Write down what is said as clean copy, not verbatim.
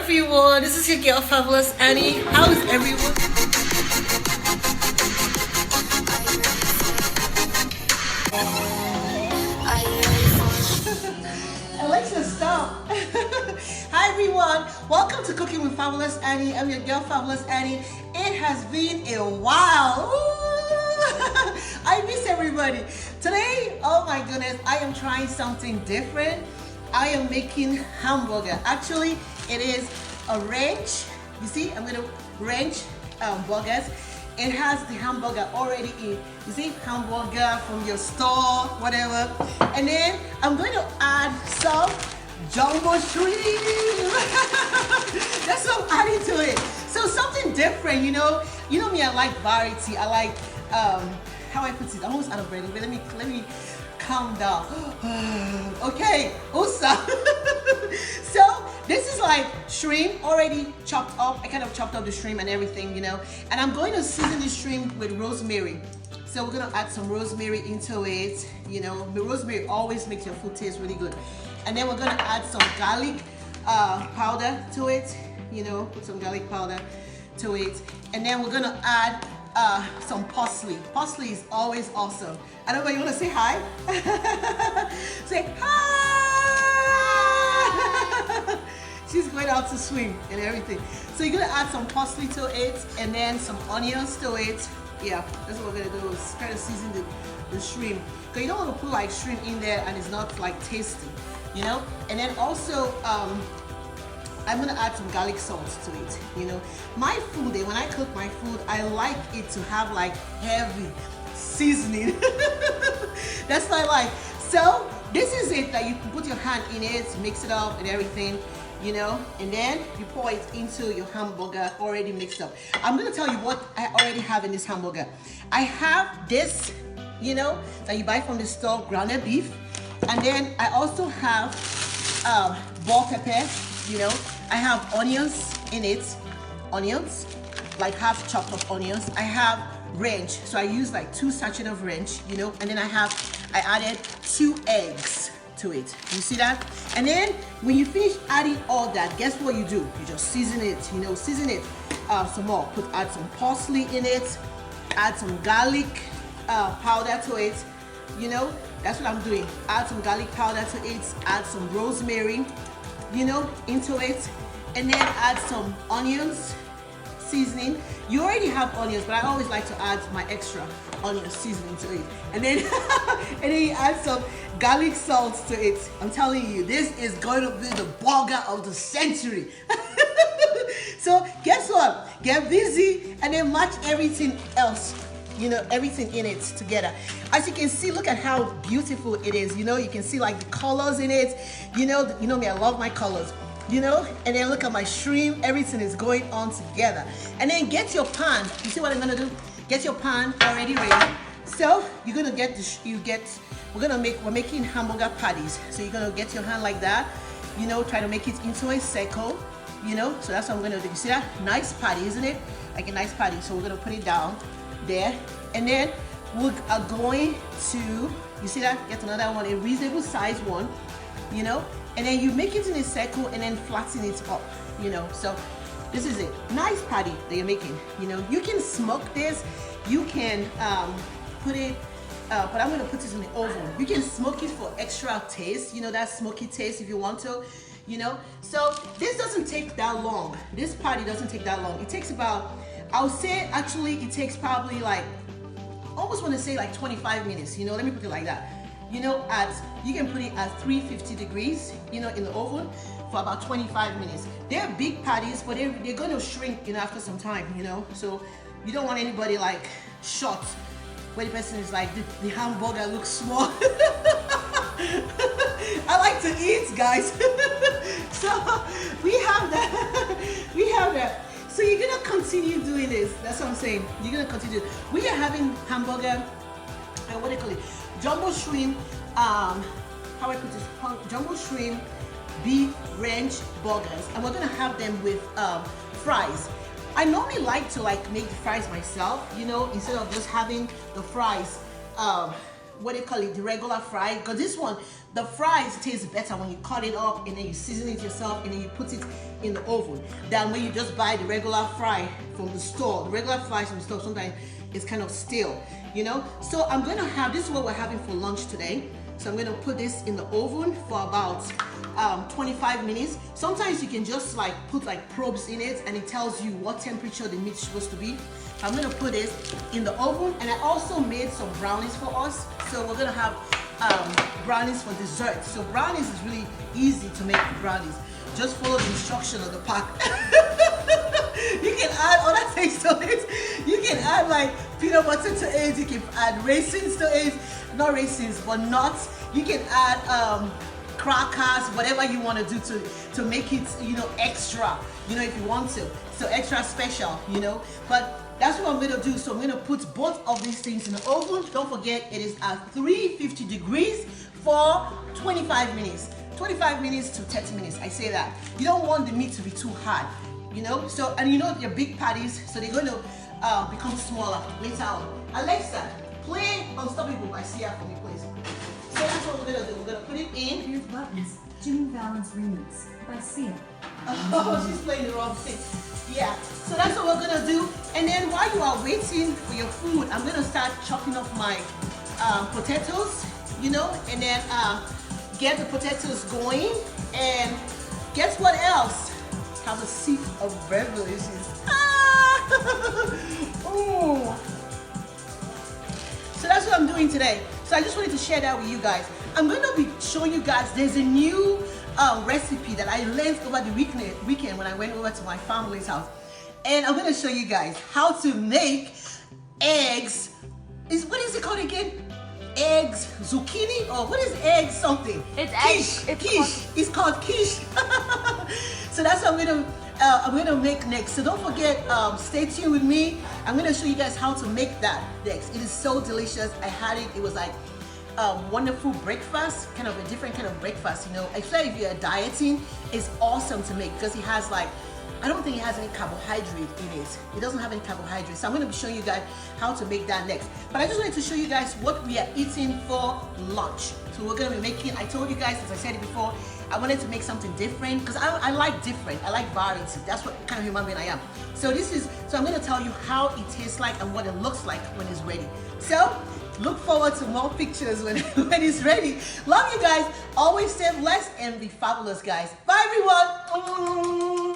everyone, this is your girl Fabulous Annie. How is everyone? Alexa, stop. Hi everyone, welcome to Cooking with Fabulous Annie. I'm your girl Fabulous Annie. It has been a while. I miss everybody. Today, oh my goodness, I am trying something different. I am making hamburger. Actually, it is a ranch. You see, I'm gonna ranch burgers. It has the hamburger already in. You see, hamburger from your store, whatever. And then I'm going to add some jumbo shrimp. That's what I'm adding to it. So something different, you know. You know me, I like variety. I like how I put it. I'm almost out of breath. But let me calm down. Okay, awesome. So this is like shrimp already chopped up. I kind of chopped up the shrimp and everything, you know. And I'm going to season the shrimp with rosemary. So we're gonna add some rosemary into it. You know, the rosemary always makes your food taste really good. And then we're gonna add some garlic powder to it. You know, put some garlic powder to it. And then we're gonna add some parsley. Parsley is always awesome. I don't know, you wanna say hi? Say hi! She's going out to swim and everything. So you're gonna add some parsley to it and then some onions to it. Yeah, that's what we're gonna do, is try to season the shrimp. Because you don't wanna put like shrimp in there and it's not like tasty, you know? And then also, I'm gonna add some garlic salt to it, you know. My food, when I cook my food, I like it to have like heavy seasoning. That's what I like. So this is it, that you can put your hand in it, mix it up and everything, you know, and then you pour it into your hamburger already mixed up. I'm gonna tell you what I already have in this hamburger. I have this, you know, that you buy from the store, grounded beef, and then I also have bell pepper, you know. I have onions in it, onions, like half chopped up onions. I have ranch, so I use like 2 sachets of ranch, you know, and then I added 2 eggs to it. You see that? And then when you finish adding all that, guess what you do? You just season it, you know, season it some more. Add some parsley in it, add some garlic powder to it, you know. That's what I'm doing. Add some garlic powder to it, add some rosemary, you know, into it, and then add some onions seasoning. You already have onions, but I always like to add my extra onion seasoning to it, and then and then you add some garlic salt to it. I'm telling you, this is going to be the burger of the century. So guess what, get busy and then match everything else, you know, everything in it together. As you can see, look at how beautiful it is. You know, you can see like the colors in it. You know me, I love my colors, you know. And then look at my shrimp, everything is going on together. And then get your pan. You see what I'm gonna do? Get your pan already ready. So you're gonna get we're making hamburger patties. So you're gonna get your hand like that, you know, try to make it into a circle, you know. So that's what I'm gonna do. You see that? Nice patty, isn't it? Like a nice patty. So we're gonna put it down there, and then we are going to, you see that, get another one, a reasonable size one, you know, and then you make it in a circle and then flatten it up, you know. So this is it, nice patty that you're making, you know. You can smoke this, you can put it but I'm going to put it in the oven. You can smoke it for extra taste, you know, that smoky taste if you want to, you know. So this doesn't take that long. This patty doesn't take that long. It takes about, I would say actually it takes probably like, almost want to say like 25 minutes, you know, let me put it like that. You know, you can put it at 350 degrees, you know, in the oven for about 25 minutes. They're big patties, but they're going to shrink, you know, after some time, you know. So you don't want anybody like short where the person is like, the hamburger looks small. I like to eat, guys. So we have that. So you're gonna continue doing this. That's what I'm saying. You're gonna continue. We are having hamburger, what do you call it? Jumbo shrimp. How I put this? Jumbo shrimp, beef ranch burgers, and we're gonna have them with fries. I normally like to make the fries myself, you know, instead of just having the fries. What do you call it? The regular fry. Because this one, the fries taste better when you cut it up and then you season it yourself and then you put it in the oven than when you just buy the regular fry from the store. The regular fries from the store sometimes it's kind of stale, you know. So I'm going to have, this is what we're having for lunch today. So I'm going to put this in the oven for about 25 minutes. Sometimes you can just like put like probes in it and it tells you what temperature the meat is supposed to be. I'm going to put this in the oven, and I also made some brownies for us. So we're going to have brownies for dessert. So brownies is really easy to make brownies. Just follow the instruction of the pack. You can add other things to it. You can add like peanut butter to it. You can add raisins to it. Not raisins, but nuts. You can add crackers, whatever you want to do to make it, you know, extra, you know, if you want to. So extra special, you know. But that's what I'm going to do. So I'm going to put both of these things in the oven. Don't forget, it is at 350 degrees for 25 minutes. 25 minutes to 30 minutes, I say that. You don't want the meat to be too hard, you know. So, and you know they're big patties, so they're going to become smaller later on. Alexa, play Unstoppable by Sia for me, please. So that's what we're going to do. We're going to put it in. Here's Buttons, Jimmy Fallon's Remix by Sia. Oh, she's playing the wrong thing. Yeah, so that's what we're gonna do. And then while you are waiting for your food, I'm gonna start chopping up my potatoes, you know, and then get the potatoes going. And guess what else? Have a sip of revelations. Ooh. So that's what I'm doing today. So I just wanted to share that with you guys. I'm going to be showing you guys, there's a new recipe that I learned over the weekend when I went over to my family's house. And I'm going to show you guys how to make eggs. What is it called again? Eggs zucchini, or what is egg something? It's quiche. egg. Quiche. It's called quiche. So that's what I'm gonna make next. So don't forget, stay tuned with me. I'm gonna show you guys how to make that next. It is so delicious. I had it. It was like wonderful breakfast, kind of a different kind of breakfast, you know. Especially if you're dieting, it's awesome to make because it has like, I don't think it has any carbohydrate in it. It doesn't have any carbohydrates. So I'm going to be showing you guys how to make that next. But I just wanted to show you guys what we are eating for lunch. So we're going to be making, I told you guys, as I said it before, I wanted to make something different because I like different. I like variety. That's what kind of human being I am. So I'm going to tell you how it tastes like and what it looks like when it's ready. So look forward to more pictures when it's ready. Love you guys. Always stay blessed and be fabulous, guys. Bye, everyone.